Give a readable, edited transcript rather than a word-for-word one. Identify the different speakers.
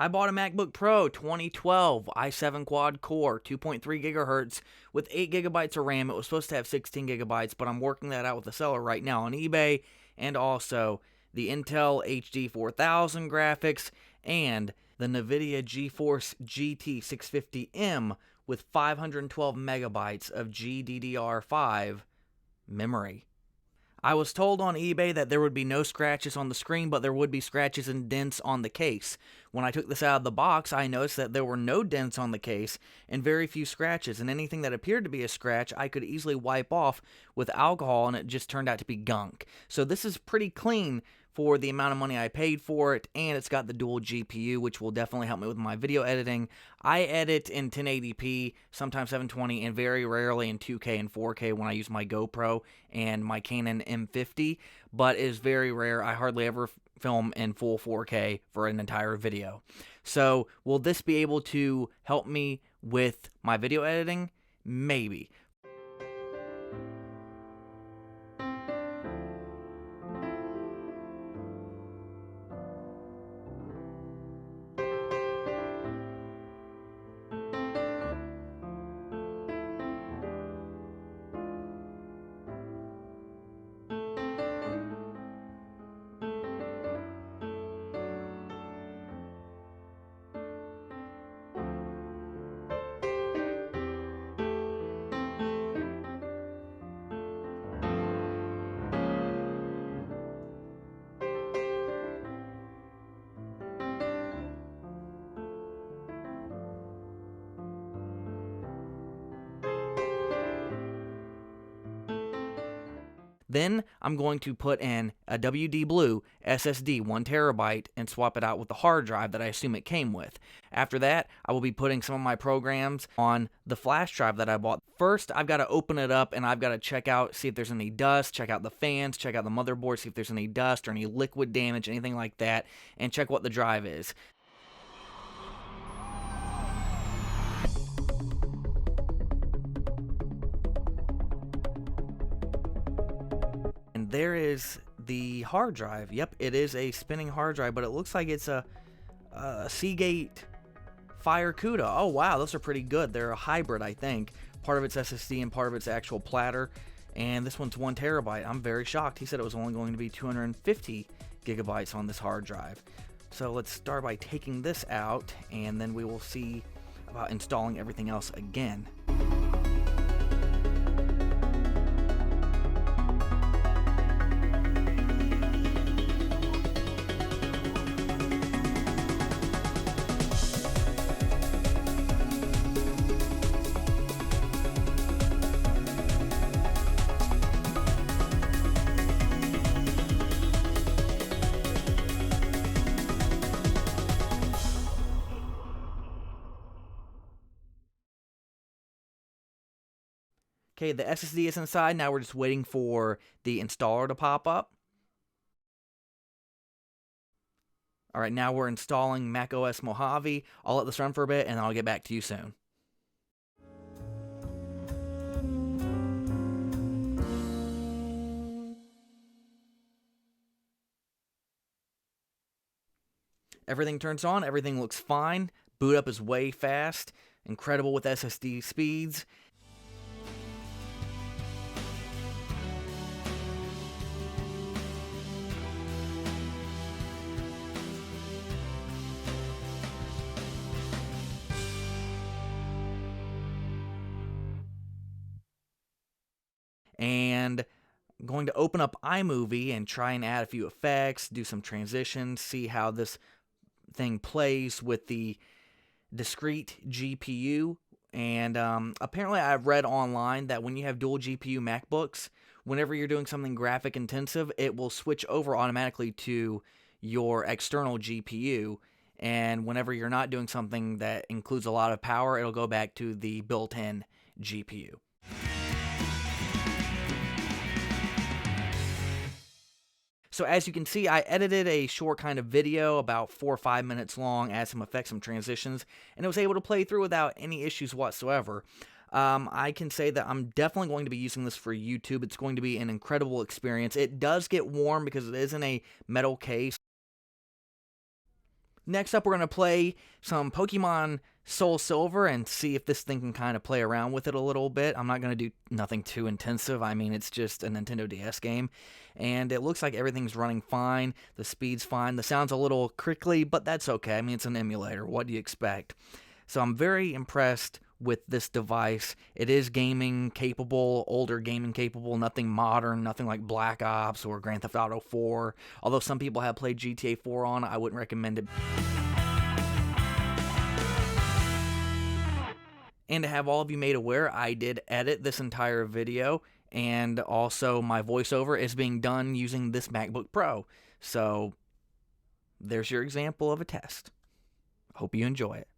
Speaker 1: I bought a MacBook Pro 2012 i7 quad core, 2.3 gigahertz with 8 gigabytes of RAM. It was supposed to have 16 gigabytes, but I'm working that out with the seller right now on eBay, and also the Intel HD 4000 graphics and the NVIDIA GeForce GT 650M with 512 megabytes of GDDR5 memory. I was told on eBay that there would be no scratches on the screen, but there would be scratches and dents on the case. When I took this out of the box, I noticed that there were no dents on the case and very few scratches, and anything that appeared to be a scratch I could easily wipe off with alcohol, and it just turned out to be gunk. So this is pretty clean for the amount of money I paid for it, and it's got the dual GPU, which will definitely help me with my video editing. I edit in 1080p, sometimes 720, and very rarely in 2K and 4K when I use my GoPro and my Canon M50, but it is very rare. I hardly ever film in full 4K for an entire video. So will this be able to help me with my video editing? Maybe. Then I'm going to put in a WD Blue SSD 1 terabyte and swap it out with the hard drive that I assume it came with. After that, I will be putting some of my programs on the flash drive that I bought. First, I've got to open it up and I've got to check out, see if there's any dust, check out the fans, check out the motherboard, see if there's any dust or any liquid damage, anything like that, and check what the drive is. There is the hard drive. Yep, it is a spinning hard drive, but it looks like it's a Seagate Fire CUDA. Oh wow, those are pretty good. They're a hybrid, I think. Part of it's SSD and part of it's actual platter. And this one's 1 terabyte. I'm very shocked. He said it was only going to be 250 gigabytes on this hard drive. So let's start by taking this out, and then we will see about installing everything else again. Okay, the SSD is inside. Now we're just waiting for the installer to pop up. Alright, now we're installing Mac Os Mojave. I'll let this run for a bit and I'll get back to you soon. Everything turns on, everything looks fine. Boot up is way fast, incredible with SSD speeds. And I'm going to open up Imovie and try and add a few effects, do some transitions, see how this thing plays with the discrete GPU. And apparently I've read online that when you have dual GPU MacBooks, whenever you're doing something graphic intensive, it will switch over automatically to your external GPU. And whenever you're not doing something that includes a lot of power, it'll go back to the built-in GPU. So as you can see, I edited a short kind of video about 4 or 5 minutes long, added some effects, some transitions, and it was able to play through without any issues whatsoever. I can say that I'm definitely going to be using this for YouTube. It's going to be an incredible experience. It does get warm because it is in a metal case. Next up, we're going to play some Pokemon Soul Silver and see if this thing can kind of play around with it a little bit. I'm not going to do nothing too intensive. I mean, it's just a Nintendo DS game, and it looks like everything's running fine. The speed's fine. The sound's a little crickly, but that's okay. I mean, it's an emulator. What do you expect? So I'm very impressed with this device. It is gaming capable, older gaming capable, nothing modern, nothing like Black Ops or Grand Theft Auto 4. Although some people have played GTA 4 on, I wouldn't recommend it. And to have all of you made aware, I did edit this entire video, and also my voiceover is being done using this MacBook Pro. So there's your example of a test. Hope you enjoy it.